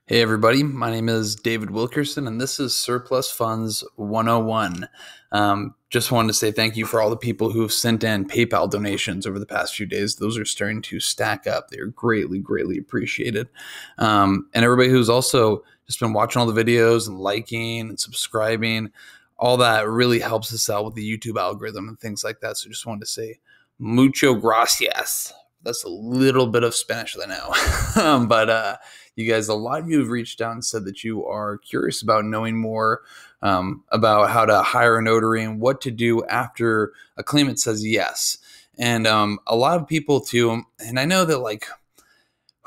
Hey everybody, my name is David Wilkerson and this is Surplus Funds 101. Just wanted to say thank you for all the people who have sent in PayPal donations over the past few days. Those are starting to stack up. They're greatly appreciated. And everybody who's also just been watching all the videos and liking and subscribing, all that really helps us out with the YouTube algorithm and things like that. So just wanted to say mucho gracias. That's a little bit of Spanish that I know. But you guys, a lot of you have reached out and said that you are curious about knowing more about how to hire a notary and what to do after a claimant says yes. And a lot of people too, and I know that like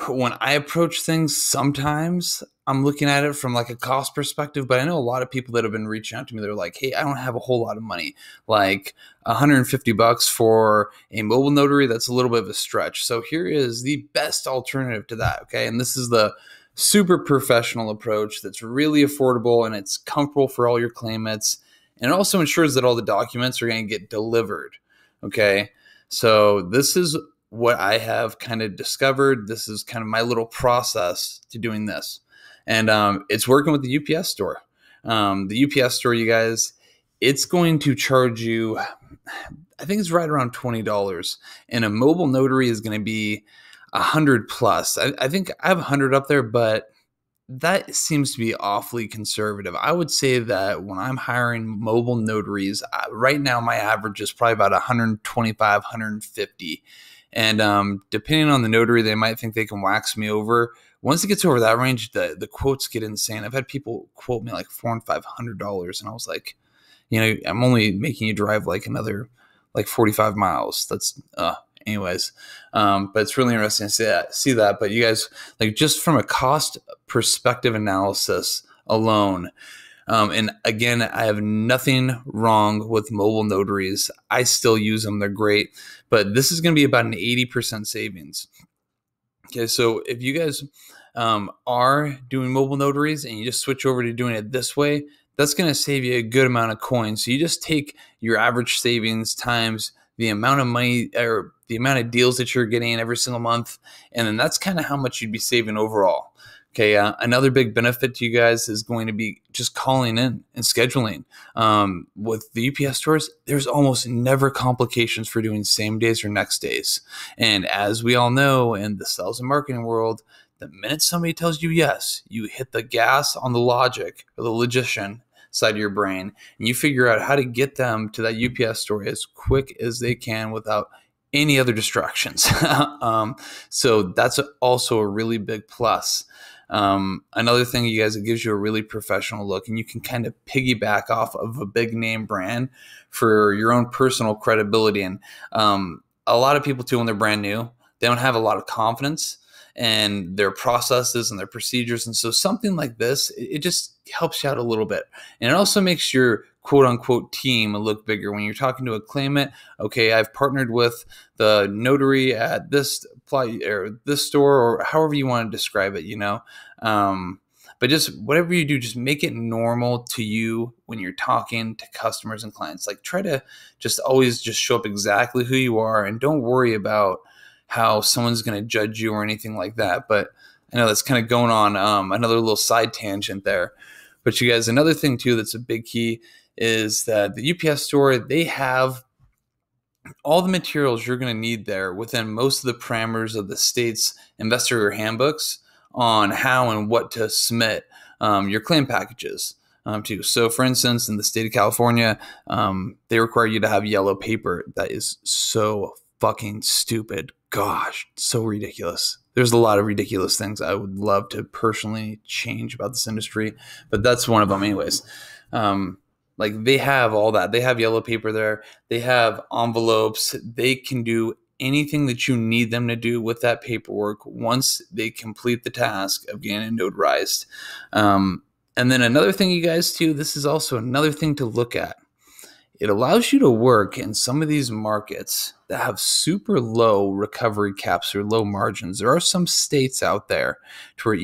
when I approach things, sometimes I'm looking at it from like a cost perspective, but I know a lot of people that have been reaching out to me. They're like, hey, I don't have a whole lot of money, like $150 for a mobile notary. That's a little bit of a stretch. So here is the best alternative to that. Okay. And this is the super professional approach that's really affordable and it's comfortable for all your claimants. And it also ensures that all the documents are going to get delivered. Okay. So this is what I have kind of discovered. This is kind of my little process to doing this. And it's working with the UPS store. The UPS store, you guys, it's going to charge you, I think it's right around $20. And a mobile notary is going to be 100 plus. I think I have 100 up there, but that seems to be awfully conservative. I would say that when I'm hiring mobile notaries, right now my average is probably about 125, 150. And depending on the notary, they might think they can wax me over. Once it gets over that range, the quotes get insane. I've had people quote me like $400 and $500, and I was like, I'm only making you drive like another like 45 miles. That's anyways. But it's really interesting to see that. But you guys, like just from a cost perspective analysis alone. And again, I have nothing wrong with mobile notaries. I still use them. They're great. But this is going to be about an 80% savings. Okay, so if you guys are doing mobile notaries and you just switch over to doing it this way, that's going to save you a good amount of coins. So you just take your average savings times the amount of money or the amount of deals that you're getting every single month, and then that's kind of how much you'd be saving overall. Okay, another big benefit to you guys is going to be just calling in and scheduling. With the UPS stores, there's almost never complications for doing same days or next days. And as we all know in the sales and marketing world, the minute somebody tells you yes, you hit the gas on the logic or the logician side of your brain, and you figure out how to get them to that UPS store as quick as they can without any other distractions. So that's also a really big plus. Another thing, you guys, it gives you a really professional look, and you can kind of piggyback off of a big name brand for your own personal credibility. And a lot of people too, when they're brand new, they don't have a lot of confidence in their processes and their procedures. And so something like this, it just helps you out a little bit. And it also makes your quote unquote team look bigger when you're talking to a claimant. Okay, I've partnered with the notary at this or this store, or however you want to describe it, but just whatever you do, just make it normal to you when you're talking to customers and clients. Like try to just always just show up exactly who you are and don't worry about how someone's going to judge you or anything like that. But I know that's kind of going on another little side tangent there. But you guys, another thing too that's a big key is that the UPS store, they have all the materials you're going to need there within most of the parameters of the state's investor handbooks on how and what to submit your claim packages to. So for instance, in the state of California, they require you to have yellow paper. That is so fucking stupid. Gosh, so ridiculous. There's a lot of ridiculous things I would love to personally change about this industry, but that's one of them anyways. Like they have all that. They have yellow paper there. They have envelopes. They can do anything that you need them to do with that paperwork once they complete the task of getting it notarized. And then another thing, you guys, too, this is also another thing to look at. It allows you to work in some of these markets that have super low recovery caps or low margins. There are some states out there to where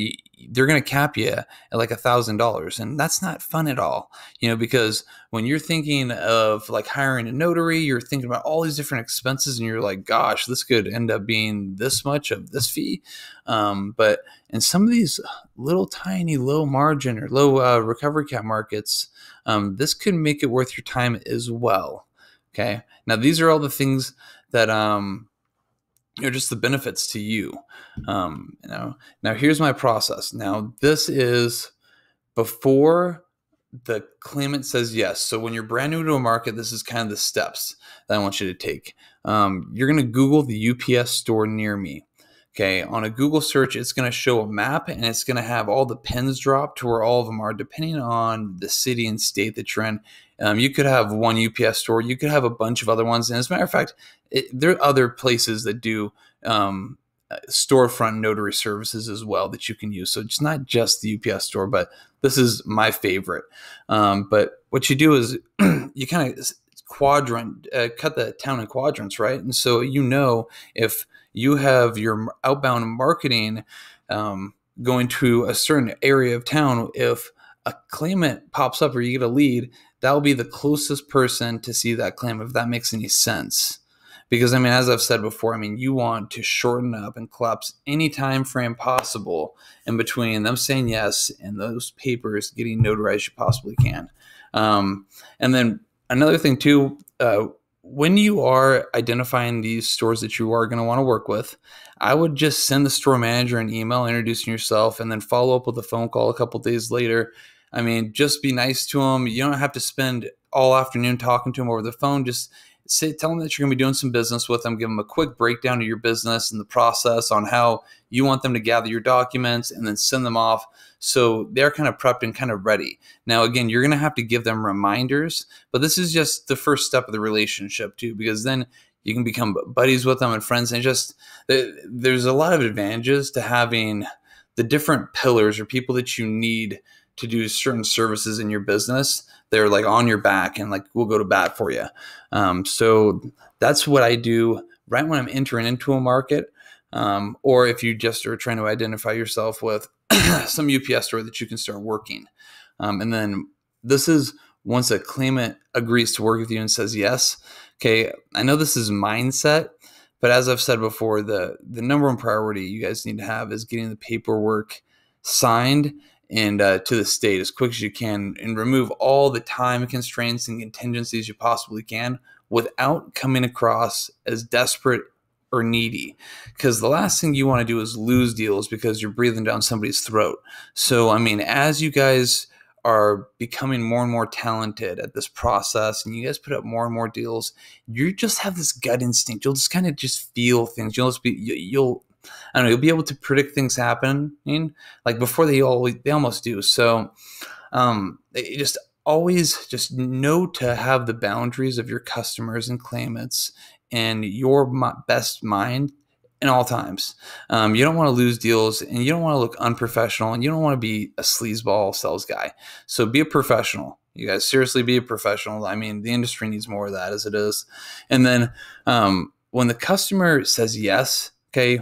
they're going to cap you at like $1,000. And that's not fun at all, because when you're thinking of like hiring a notary, you're thinking about all these different expenses and you're like, gosh, this could end up being this much of this fee. But in some of these little tiny low margin or low recovery cap markets, this could make it worth your time as well. Okay. Now, these are all the things that, just the benefits to you. Now here's my process. Now, this is before the claimant says yes. So when you're brand new to a market, this is kind of the steps that I want you to take. You're going to Google the UPS store near me. Okay, on a Google search, it's going to show a map and it's going to have all the pins dropped to where all of them are, depending on the city and state that you're in. You could have one UPS store. You could have a bunch of other ones. And as a matter of fact, there are other places that do storefront notary services as well that you can use. So it's not just the UPS store, but this is my favorite. But what you do is you kind of cut the town in quadrants, right? And so if you have your outbound marketing going to a certain area of town, if a claimant pops up or you get a lead, that will be the closest person to see that claim, if that makes any sense. Because, as I've said before, you want to shorten up and collapse any time frame possible in between them saying yes and those papers getting notarized you possibly can. And then another thing too, when you are identifying these stores that you are going to want to work with, I would just send the store manager an email introducing yourself and then follow up with a phone call a couple days later. Just be nice to them. You don't have to spend all afternoon talking to them over the phone. Just tell them that you're going to be doing some business with them. Give them a quick breakdown of your business and the process on how you want them to gather your documents, and then send them off so they're kind of prepped and kind of ready. Now, again, you're going to have to give them reminders, but this is just the first step of the relationship too, because then you can become buddies with them and friends. And there's a lot of advantages to having the different pillars or people that you need to do certain services in your business. They're like on your back and like, we'll go to bat for you. So that's what I do right when I'm entering into a market. Or if you just are trying to identify yourself with some UPS store that you can start working. And then this is once a claimant agrees to work with you and says yes. Okay, I know this is mindset, but as I've said before, the number one priority you guys need to have is getting the paperwork signed and to the state as quick as you can, and remove all the time constraints and contingencies you possibly can without coming across as desperate or needy. Because the last thing you want to do is lose deals because you're breathing down somebody's throat. So, as you guys are becoming more and more talented at this process and you guys put up more and more deals, you just have this gut instinct. You'll just kind of just feel things. You'll be able to predict things happening like before they almost do. So you just always just know to have the boundaries of your customers and claimants and your best mind in all times. You don't want to lose deals, and you don't want to look unprofessional, and you don't want to be a sleazeball sales guy. So be a professional. You guys seriously be a professional. The industry needs more of that as it is. And then when the customer says yes, okay,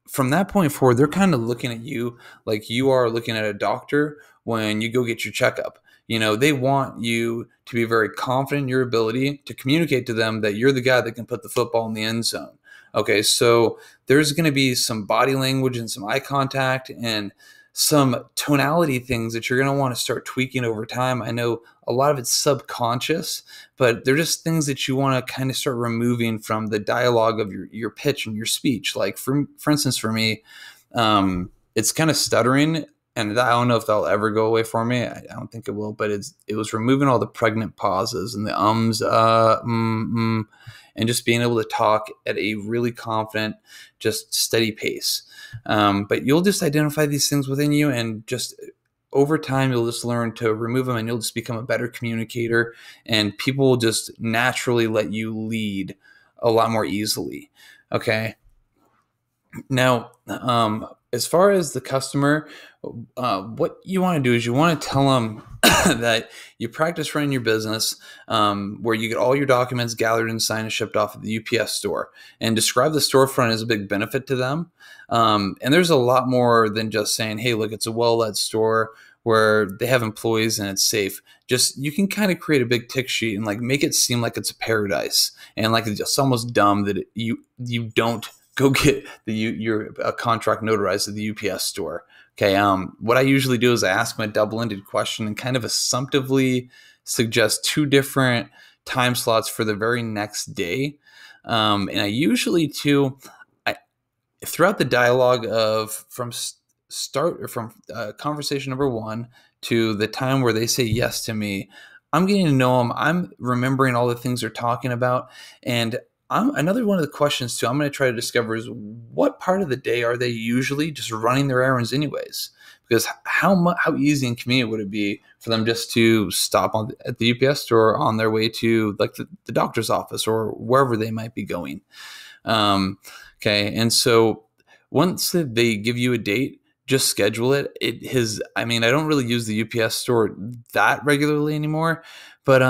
from that point forward, they're kind of looking at you like you are looking at a doctor when you go get your checkup. They want you to be very confident in your ability to communicate to them that you're the guy that can put the football in the end zone. Okay, so there's going to be some body language and some eye contact and some tonality things that you're going to want to start tweaking over time. I know a lot of it's subconscious, but they're just things that you want to kind of start removing from the dialogue of your pitch and your speech. Like for instance, for me, it's kind of stuttering, and I don't know if that'll ever go away for me. I don't think it will, but it was removing all the pregnant pauses and the ums, and just being able to talk at a really confident, just steady pace. But you'll just identify these things within you, and just over time, you'll just learn to remove them, and you'll just become a better communicator, and people will just naturally let you lead a lot more easily. Okay. Now, as far as the customer, what you want to do is you want to tell them that you practice running your business, where you get all your documents gathered and signed and shipped off at the UPS store, and describe the storefront as a big benefit to them. And there's a lot more than just saying, hey, look, it's a well-led store where they have employees and it's safe. Just, you can kind of create a big tick sheet and like make it seem like it's a paradise, and like it's almost dumb that you don't go get your contract notarized at the UPS store. Okay. What I usually do is I ask them a double-ended question and kind of assumptively suggest two different time slots for the very next day. And I usually too, throughout the dialogue of from conversation number one to the time where they say yes to me, I'm getting to know them. I'm remembering all the things they're talking about. And another one of the questions too I'm going to try to discover is, what part of the day are they usually just running their errands anyways? Because how easy and convenient would it be for them just to stop at the UPS store on their way to like the doctor's office or wherever they might be going? Okay. And so once they give you a date, just schedule it. I don't really use the UPS store that regularly anymore, but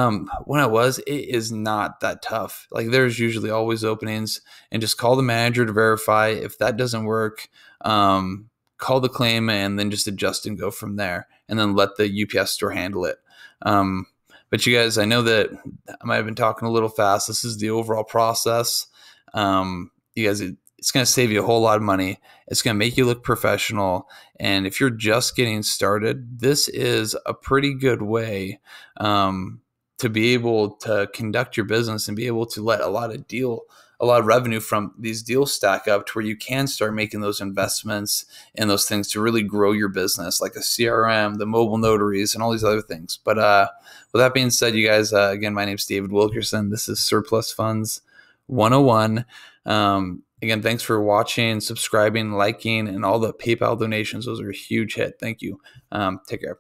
when I was, it is not that tough. Like, there's usually always openings, and just call the manager to verify. If that doesn't work, call the claim and then just adjust and go from there, and then let the UPS store handle it. But you guys, I know that I might have been talking a little fast. This is the overall process. You guys, it's going to save you a whole lot of money. It's going to make you look professional. And if you're just getting started, this is a pretty good way to be able to conduct your business and be able to let a lot of revenue from these deals stack up to where you can start making those investments in those things to really grow your business, like a CRM, the mobile notaries, and all these other things. But with that being said, you guys, again, my name is David Wilkerson. This is Surplus Funds 101. Again, thanks for watching, subscribing, liking, and all the PayPal donations. Those are a huge hit. Thank you. Take care.